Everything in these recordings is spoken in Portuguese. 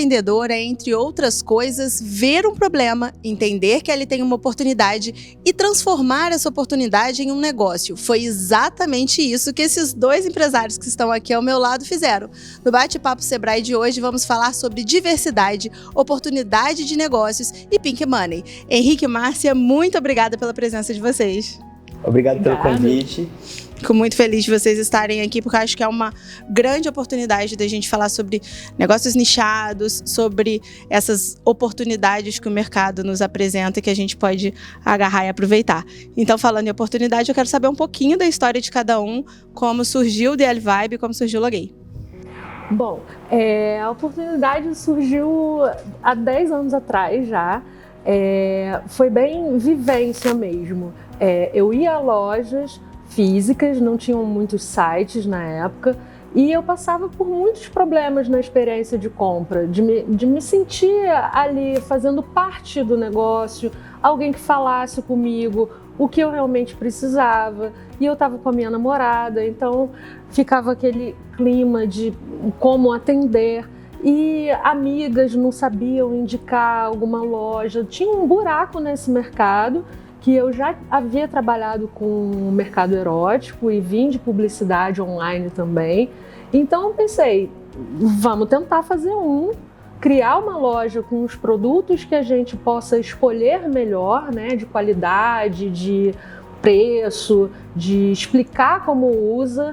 empreendedor é, entre outras coisas, ver um problema, entender que ele tem uma oportunidade e transformar essa oportunidade em um negócio. Foi exatamente isso que esses dois empresários que estão aqui ao meu lado fizeram. No Bate-Papo Sebrae de hoje, vamos falar sobre diversidade, oportunidade de negócios e Pink Money. Henrique e Márcia, muito obrigada pela presença de vocês. Obrigado pelo convite. Fico muito feliz de vocês estarem aqui, porque eu acho que é uma grande oportunidade da gente falar sobre negócios nichados, sobre essas oportunidades que o mercado nos apresenta e que a gente pode agarrar e aproveitar. Então, falando em oportunidade, eu quero saber um pouquinho da história de cada um, como surgiu o DL Vibe, como surgiu o Loguei. Bom, a oportunidade surgiu há 10 anos atrás já. Foi bem vivência mesmo. Eu ia a lojas físicas, não tinham muitos sites na época, e eu passava por muitos problemas na experiência de compra, de me sentir ali fazendo parte do negócio, alguém que falasse comigo o que eu realmente precisava, e eu estava com a minha namorada, então ficava aquele clima de como atender, e amigas não sabiam indicar alguma loja, tinha um buraco nesse mercado, que eu já havia trabalhado com o mercado erótico e vim de publicidade online também. Então eu pensei, vamos tentar fazer criar uma loja com os produtos que a gente possa escolher melhor, né, de qualidade, de preço, de explicar como usa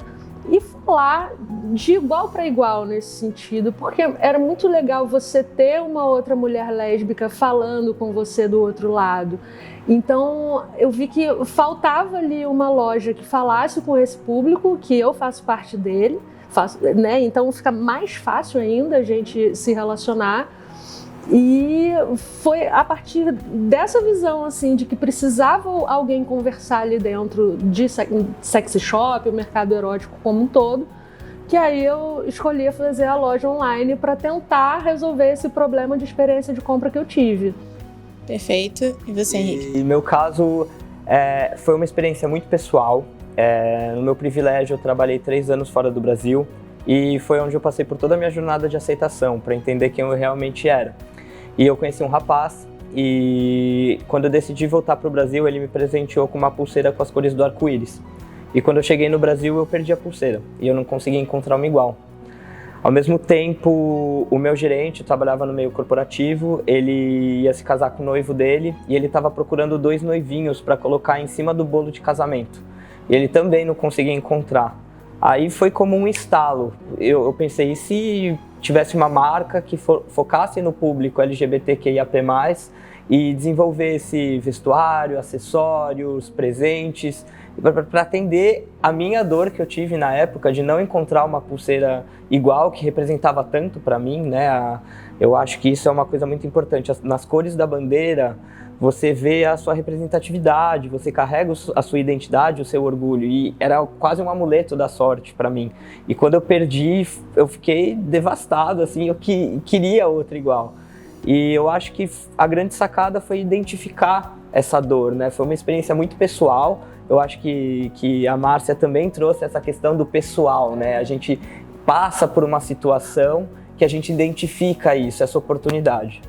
e falar de igual para igual nesse sentido, porque era muito legal você ter uma outra mulher lésbica falando com você do outro lado. Então eu vi que faltava ali uma loja que falasse com esse público, que eu faço parte dele, né? Então fica mais fácil ainda a gente se relacionar. E foi a partir dessa visão assim, de que precisava alguém conversar ali dentro de sexy shop, o mercado erótico como um todo, que aí eu escolhi fazer a loja online para tentar resolver esse problema de experiência de compra que eu tive. Perfeito. E você, Henrique? No meu caso, foi uma experiência muito pessoal. No meu privilégio, eu trabalhei 3 anos fora do Brasil e foi onde eu passei por toda a minha jornada de aceitação, para entender quem eu realmente era. E eu conheci um rapaz e quando eu decidi voltar para o Brasil, ele me presenteou com uma pulseira com as cores do arco-íris. E quando eu cheguei no Brasil, eu perdi a pulseira e eu não conseguia encontrar uma igual. Ao mesmo tempo, o meu gerente trabalhava no meio corporativo, ele ia se casar com o noivo dele e ele estava procurando 2 noivinhos para colocar em cima do bolo de casamento. E ele também não conseguia encontrar. Aí foi como um estalo. Eu pensei, e se tivesse uma marca que focasse no público LGBTQIAP+, e desenvolvesse vestuário, acessórios, presentes, para atender a minha dor que eu tive na época de não encontrar uma pulseira igual, que representava tanto para mim, né? Eu acho que isso é uma coisa muito importante. Nas cores da bandeira, você vê a sua representatividade, você carrega a sua identidade, o seu orgulho, e era quase um amuleto da sorte para mim. E quando eu perdi, eu fiquei devastado, assim, eu queria outra igual. E eu acho que a grande sacada foi identificar essa dor, né? Foi uma experiência muito pessoal. Eu acho que a Márcia também trouxe essa questão do pessoal, né? A gente passa por uma situação que a gente identifica isso, essa oportunidade.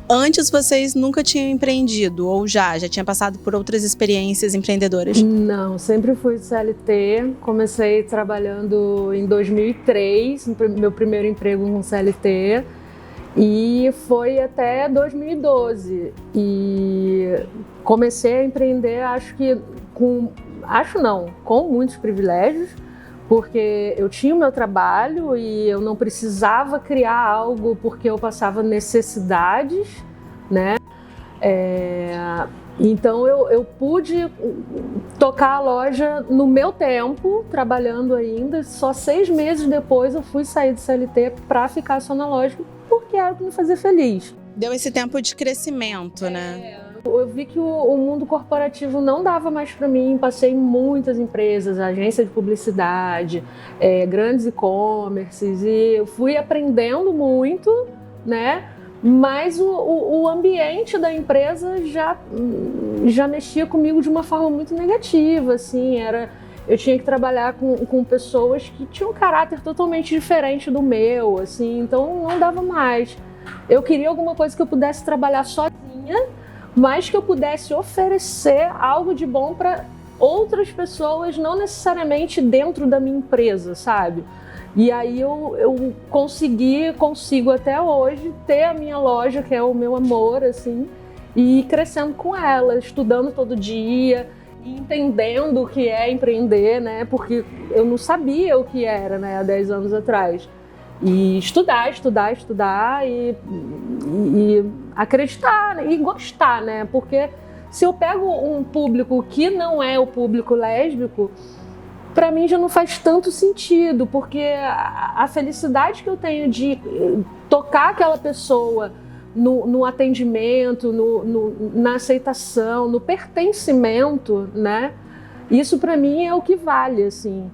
Antes vocês nunca tinham empreendido ou já tinha passado por outras experiências empreendedoras? Não, sempre fui CLT. Comecei trabalhando em 2003, meu primeiro emprego com CLT. E foi até 2012 e comecei a empreender, com muitos privilégios, porque eu tinha o meu trabalho e eu não precisava criar algo porque eu passava necessidades, né? Então eu pude tocar a loja no meu tempo, trabalhando ainda. Só 6 meses depois eu fui sair do CLT para ficar só na loja, porque era o que me fazia feliz. Deu esse tempo de crescimento, né? Eu vi que o mundo corporativo não dava mais para mim. Passei em muitas empresas, agência de publicidade, grandes e-commerces, e eu fui aprendendo muito, né? Mas o ambiente da empresa já mexia comigo de uma forma muito negativa, assim, eu tinha que trabalhar com pessoas que tinham um caráter totalmente diferente do meu, assim, então não dava mais. Eu queria alguma coisa que eu pudesse trabalhar sozinha, mas que eu pudesse oferecer algo de bom para outras pessoas, não necessariamente dentro da minha empresa, sabe? E aí eu consigo até hoje ter a minha loja, que é o meu amor, assim, e ir crescendo com ela, estudando todo dia, entendendo o que é empreender, né? Porque eu não sabia o que era, né, há 10 anos atrás. E estudar e acreditar, né? E gostar, né? Porque se eu pego um público que não é o público lésbico, para mim já não faz tanto sentido, porque a felicidade que eu tenho de tocar aquela pessoa no atendimento, na aceitação, no pertencimento, né? Isso para mim é o que vale, assim.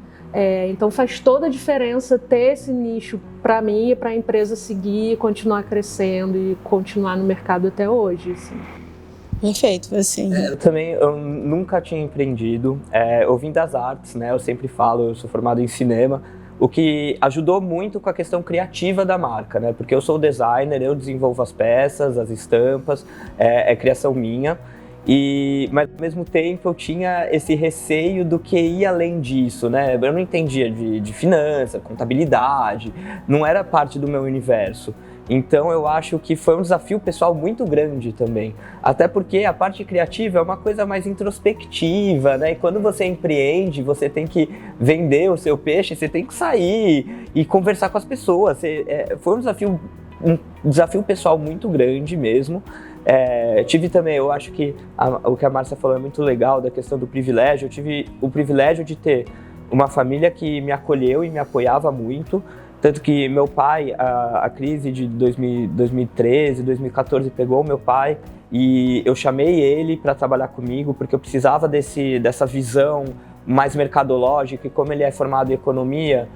Então faz toda a diferença ter esse nicho para mim e para a empresa seguir, continuar crescendo e continuar no mercado até hoje, assim. Perfeito, assim. Eu nunca tinha empreendido, eu vim das artes, né? Eu sempre falo, eu sou formado em cinema, o que ajudou muito com a questão criativa da marca, né? Porque eu sou designer, eu desenvolvo as peças, as estampas, é criação minha. Mas ao mesmo tempo eu tinha esse receio do que ia além disso, né? Eu não entendia de finança, contabilidade, não era parte do meu universo. Então eu acho que foi um desafio pessoal muito grande também. Até porque a parte criativa é uma coisa mais introspectiva, né? E quando você empreende, você tem que vender o seu peixe, você tem que sair e conversar com as pessoas. Foi um desafio pessoal muito grande mesmo. Tive também, eu acho que o que a Márcia falou é muito legal, da questão do privilégio. Eu tive o privilégio de ter uma família que me acolheu e me apoiava muito, tanto que meu pai, a crise de 2013, 2014 pegou o meu pai e eu chamei ele para trabalhar comigo porque eu precisava dessa visão mais mercadológica, e como ele é formado em economia,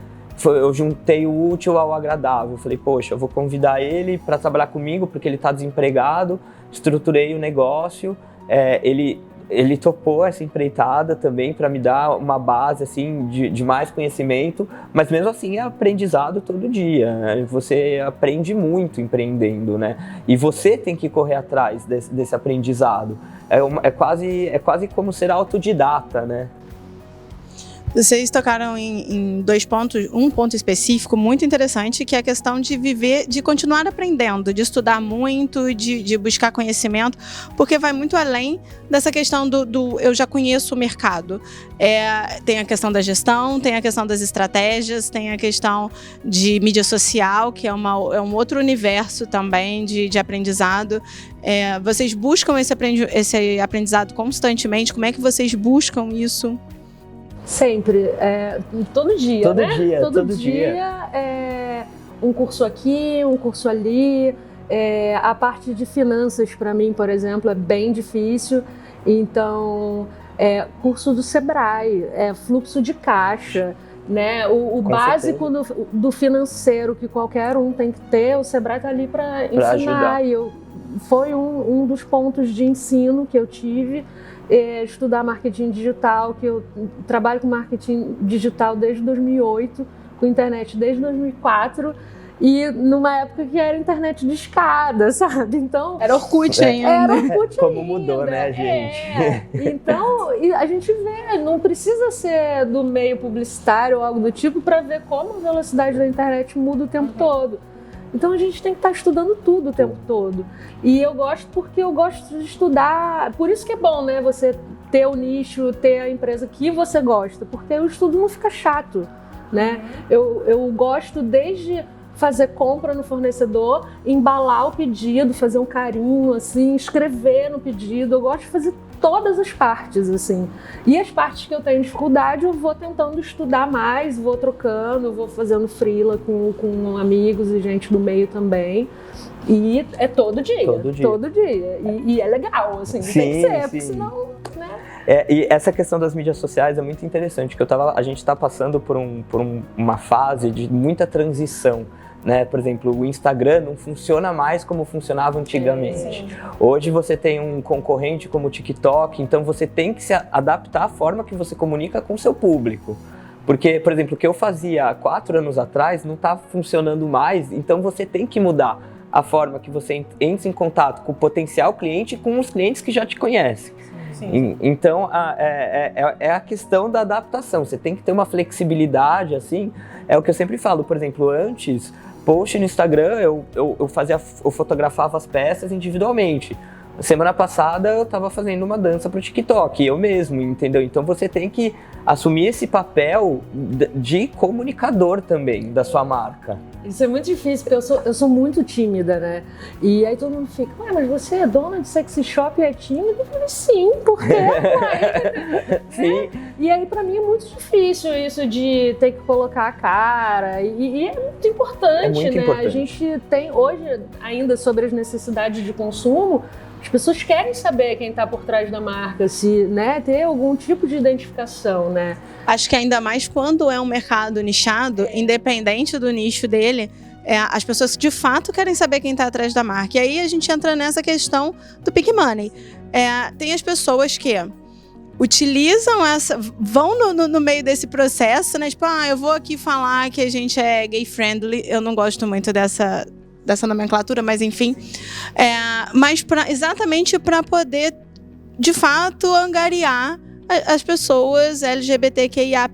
eu juntei o útil ao agradável. Eu falei, poxa, eu vou convidar ele para trabalhar comigo porque ele está desempregado, estruturei o negócio, ele topou essa empreitada também para me dar uma base assim, de mais conhecimento, mas mesmo assim é aprendizado todo dia, né? Você aprende muito empreendendo, né? E você tem que correr atrás desse aprendizado. É quase como ser autodidata, né? Vocês tocaram em dois pontos, um ponto específico muito interessante, que é a questão de viver, de continuar aprendendo, de estudar muito, de buscar conhecimento, porque vai muito além dessa questão do eu já conheço o mercado. Tem a questão da gestão, tem a questão das estratégias, tem a questão de mídia social, que é um outro universo também de aprendizado. Vocês buscam esse aprendizado constantemente? Como é que vocês buscam isso? Sempre, todo dia, todo né? Dia, todo dia. Um curso aqui, um curso ali. A parte de finanças, para mim, por exemplo, é bem difícil. Então, curso do Sebrae, fluxo de caixa, né? O básico do financeiro que qualquer um tem que ter, o Sebrae está ali para ensinar. Foi um dos pontos de ensino que eu tive. Estudar marketing digital, que eu trabalho com marketing digital desde 2008, com internet desde 2004, e numa época que era internet de escada, sabe? Então, era Orkut ainda. Era Orkut Como ainda. mudou, né, gente? Então, a gente vê, não precisa ser do meio publicitário ou algo do tipo para ver como a velocidade da internet muda o tempo todo. Então a gente tem que estar estudando tudo o tempo todo. E eu gosto porque eu gosto de estudar. Por isso que é bom, né? Você ter o nicho, ter a empresa que você gosta. Porque o estudo não fica chato, né? Eu gosto desde fazer compra no fornecedor, embalar o pedido, fazer um carinho, assim, escrever no pedido. Eu gosto de fazer todas as partes, assim. E as partes que eu tenho dificuldade, eu vou tentando estudar mais, vou trocando, vou fazendo freela com amigos e gente do meio também. E é todo dia. Todo dia. E é legal, assim, Sim, tem que ser, sim. porque senão, né? E essa questão das mídias sociais é muito interessante, que a gente está passando por uma fase de muita transição. Né? Por exemplo, o Instagram não funciona mais como funcionava antigamente. Hoje você tem um concorrente como o TikTok, então você tem que se adaptar à forma que você comunica com o seu público. Porque, por exemplo, o que eu fazia há 4 anos atrás não está funcionando mais, então você tem que mudar a forma que você entra em contato com o potencial cliente e com os clientes que já te conhecem. Sim. Então, é a questão da adaptação. Você tem que ter uma flexibilidade, assim. É o que eu sempre falo, por exemplo, antes, post no Instagram, eu fotografava as peças individualmente. Semana passada eu estava fazendo uma dança para o TikTok, eu mesmo, entendeu? Então você tem que assumir esse papel de comunicador também da sua marca. Isso é muito difícil, porque eu sou muito tímida, né? E aí todo mundo fica, mas você é dona de sexy shop e é tímida? Eu falei, sim, por quê? Sim. E aí pra mim é muito difícil isso de ter que colocar a cara, e é muito importante, né? Importante. A gente tem hoje ainda sobre as necessidades de consumo, as pessoas querem saber quem está por trás da marca, se, né, ter algum tipo de identificação, né? Acho que ainda mais quando é um mercado nichado, independente do nicho dele, as pessoas de fato querem saber quem está atrás da marca. E aí a gente entra nessa questão do Pink Money. Tem as pessoas que utilizam vão no meio desse processo, né? Tipo, eu vou aqui falar que a gente é gay friendly. Eu não gosto muito dessa nomenclatura, mas enfim. Mas exatamente para poder, de fato, angariar as pessoas LGBTQIA+.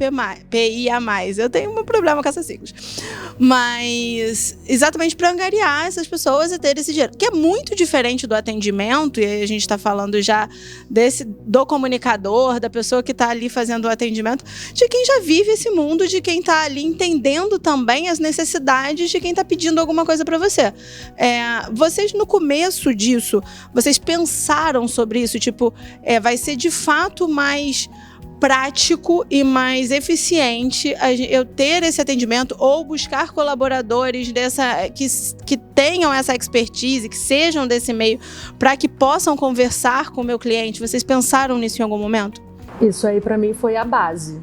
Eu tenho um problema com essas siglas. Mas exatamente para angariar essas pessoas e ter esse dinheiro. Que é muito diferente do atendimento, e aí a gente está falando já do comunicador, da pessoa que está ali fazendo o atendimento, de quem já vive esse mundo, de quem está ali entendendo também as necessidades de quem está pedindo alguma coisa para você. Vocês, no começo disso, vocês pensaram sobre isso? Tipo, vai ser de fato mais prático e mais eficiente eu ter esse atendimento ou buscar colaboradores que tenham essa expertise, que sejam desse meio, para que possam conversar com o meu cliente? Vocês pensaram nisso em algum momento? Isso aí para mim foi a base.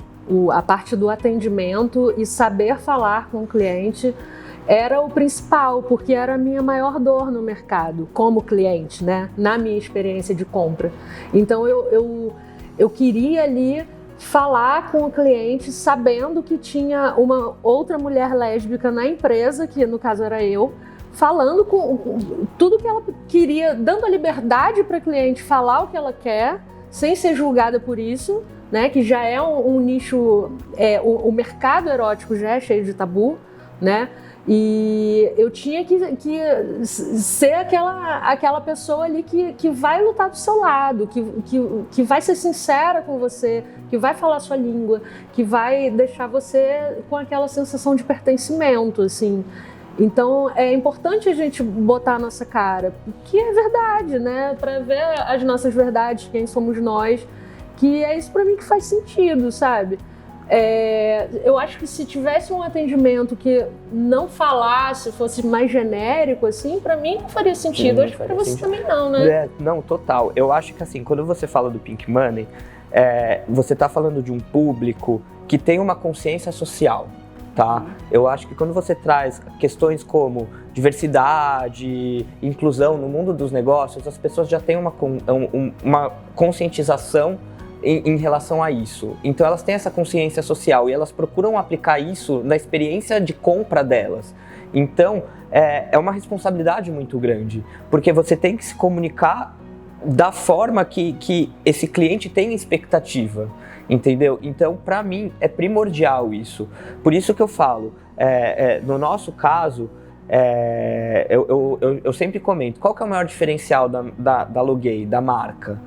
A parte do atendimento e saber falar com o cliente era o principal, porque era a minha maior dor no mercado, como cliente, né? Na minha experiência de compra. Então eu queria ali falar com o cliente sabendo que tinha uma outra mulher lésbica na empresa, que no caso era eu, falando com tudo que ela queria, dando a liberdade para a cliente falar o que ela quer, sem ser julgada por isso, né? Que já é um nicho, o mercado erótico já é cheio de tabu, né? E eu tinha que ser aquela pessoa ali que vai lutar do seu lado, que vai ser sincera com você, que vai falar a sua língua, que vai deixar você com aquela sensação de pertencimento, assim. Então é importante a gente botar a nossa cara, que é verdade, né? Para ver as nossas verdades, quem somos nós, que é isso para mim que faz sentido, sabe? Eu acho que se tivesse um atendimento que não falasse, fosse mais genérico, assim, para mim não faria sentido. Sim, acho que para você também não, né? Não, total. Eu acho que assim, quando você fala do Pink Money, você está falando de um público que tem uma consciência social, tá? Eu acho que quando você traz questões como diversidade, inclusão no mundo dos negócios, as pessoas já têm uma conscientização em relação a isso. Então elas têm essa consciência social e elas procuram aplicar isso na experiência de compra delas. Então é uma responsabilidade muito grande, porque você tem que se comunicar da forma que esse cliente tem expectativa, entendeu? Então, para mim, é primordial isso. Por isso que eu falo, no nosso caso, eu sempre comento, qual que é o maior diferencial da Logay, da marca?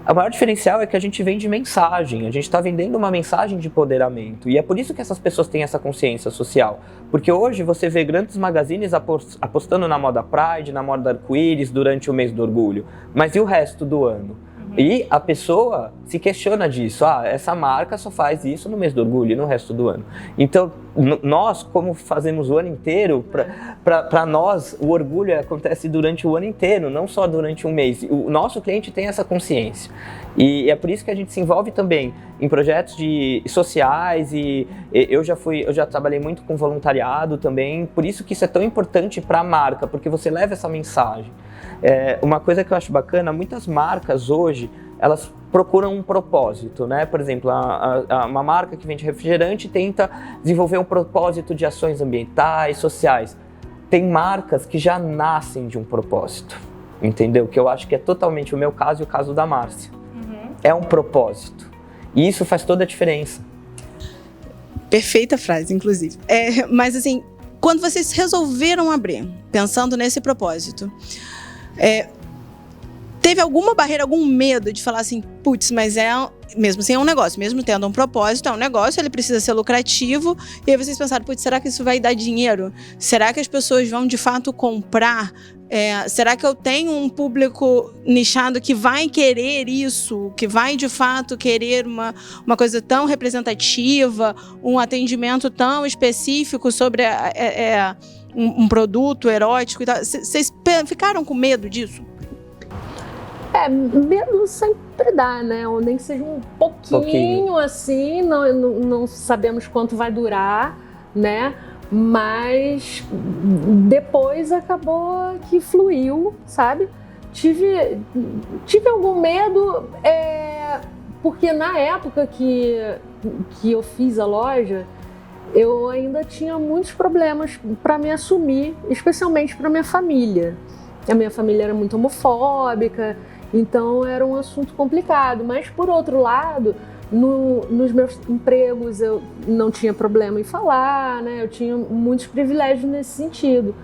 O maior diferencial é que a gente vende mensagem, a gente está vendendo uma mensagem de empoderamento, e é por isso que essas pessoas têm essa consciência social, porque hoje você vê grandes magazines apostando na moda Pride, na moda arco-íris durante o mês do orgulho, mas e o resto do ano? E a pessoa se questiona disso, essa marca só faz isso no mês do orgulho e no resto do ano. Então, nós, como fazemos o ano inteiro, para nós o orgulho acontece durante o ano inteiro, não só durante um mês. O nosso cliente tem essa consciência. E é por isso que a gente se envolve também em projetos sociais, e eu já trabalhei muito com voluntariado também, por isso que isso é tão importante para a marca, porque você leva essa mensagem. Uma coisa que eu acho bacana, muitas marcas hoje, elas procuram um propósito, né? Por exemplo, uma marca que vende refrigerante tenta desenvolver um propósito de ações ambientais, sociais. tem marcas que já nascem de um propósito, entendeu? Que eu acho que é totalmente o meu caso e o caso da Márcia. É um propósito. E isso faz toda a diferença. Perfeita frase, inclusive. Mas assim, quando vocês resolveram abrir, pensando nesse propósito, teve alguma barreira, algum medo de falar assim, putz, mas mesmo assim é um negócio, mesmo tendo um propósito, é um negócio, ele precisa ser lucrativo, e aí vocês pensaram, putz, será que isso vai dar dinheiro? Será que as pessoas vão de fato comprar? Será que eu tenho um público nichado que vai querer isso, que vai de fato querer uma coisa tão representativa, um atendimento tão específico sobre um produto erótico e tal? Vocês ficaram com medo disso? Medo sempre dá, né? Ou nem que seja um pouquinho. Assim, não sabemos quanto vai durar, né? Mas depois acabou que fluiu, sabe? Tive algum medo, porque na época que eu fiz a loja, eu ainda tinha muitos problemas para me assumir, especialmente para minha família. A minha família era muito homofóbica, então era um assunto complicado. Mas, por outro lado, nos meus empregos eu não tinha problema em falar, né? Eu tinha muitos privilégios nesse sentido.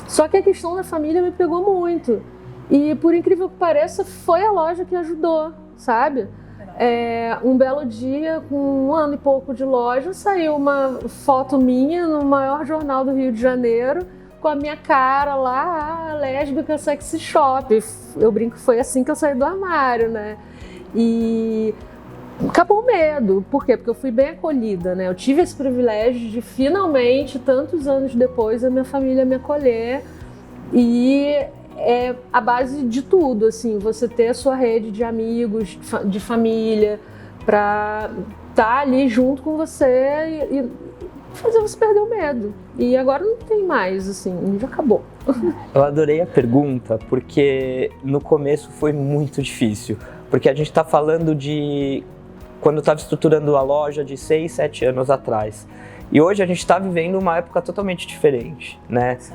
Só que a questão da família me pegou muito. E, por incrível que pareça, foi a loja que ajudou, sabe? Um belo dia, com 1 ano e pouco de loja, saiu uma foto minha no maior jornal do Rio de Janeiro, com a minha cara lá, lésbica sexy shop. Eu brinco que foi assim que eu saí do armário, né? E acabou o medo. Por quê? Porque eu fui bem acolhida, né? Eu tive esse privilégio de finalmente, tantos anos depois, a minha família me acolher. E é a base de tudo, assim, você ter a sua rede de amigos, de família, para estar ali junto com você e fazer você perder o medo. E agora não tem mais, assim, já acabou. Eu adorei a pergunta, porque no começo foi muito difícil. Porque a gente está falando de quando eu estava estruturando a loja de 6, 7 anos atrás. E hoje a gente está vivendo uma época totalmente diferente, né? Sim.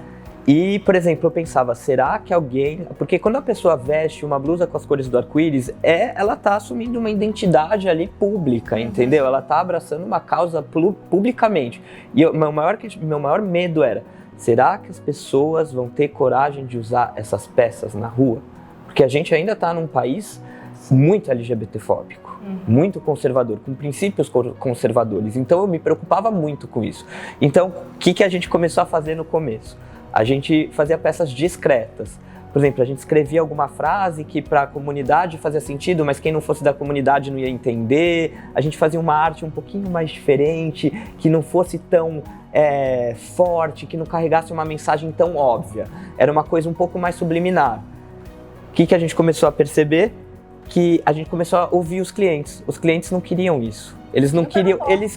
E, por exemplo, eu pensava, será que alguém... Porque quando a pessoa veste uma blusa com as cores do arco-íris, ela tá assumindo uma identidade ali pública, entendeu? Ela tá abraçando uma causa publicamente. E meu maior medo era, será que as pessoas vão ter coragem de usar essas peças na rua? Porque a gente ainda tá num país muito LGBTfóbico, muito conservador, com princípios conservadores. Então eu me preocupava muito com isso. Então, o que a gente começou a fazer no começo? A gente fazia peças discretas. Por exemplo, a gente escrevia alguma frase que para a comunidade fazia sentido, mas quem não fosse da comunidade não ia entender. A gente fazia uma arte um pouquinho mais diferente, que não fosse tão forte, que não carregasse uma mensagem tão óbvia. Era uma coisa um pouco mais subliminar. O que a gente começou a perceber? Que a gente começou a ouvir os clientes. Os clientes não queriam isso. Eles não queriam, eles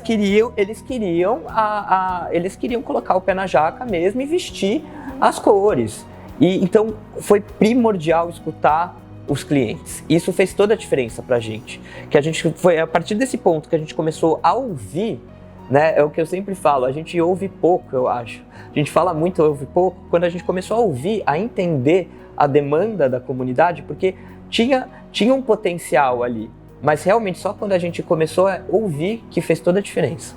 queriam colocar o pé na jaca mesmo e vestir as cores. E então foi primordial escutar os clientes. Isso fez toda a diferença pra gente. Que a gente foi a partir desse ponto que a gente começou a ouvir, né? É o que eu sempre falo, a gente ouve pouco, eu acho. A gente fala muito, ouve pouco. Quando a gente começou a ouvir, a entender a demanda da comunidade, porque tinha um potencial ali. Mas realmente só quando a gente começou a ouvir que fez toda a diferença.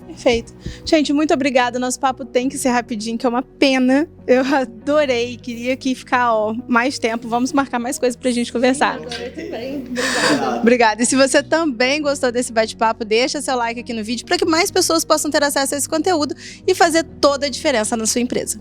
Perfeito. Gente, muito obrigada. Nosso papo tem que ser rapidinho, que é uma pena. Eu adorei. Queria aqui ficar mais tempo. Vamos marcar mais coisas pra gente conversar. Sim, adorei também. Obrigada. Obrigada. E se você também gostou desse bate-papo, deixa seu like aqui no vídeo para que mais pessoas possam ter acesso a esse conteúdo e fazer toda a diferença na sua empresa.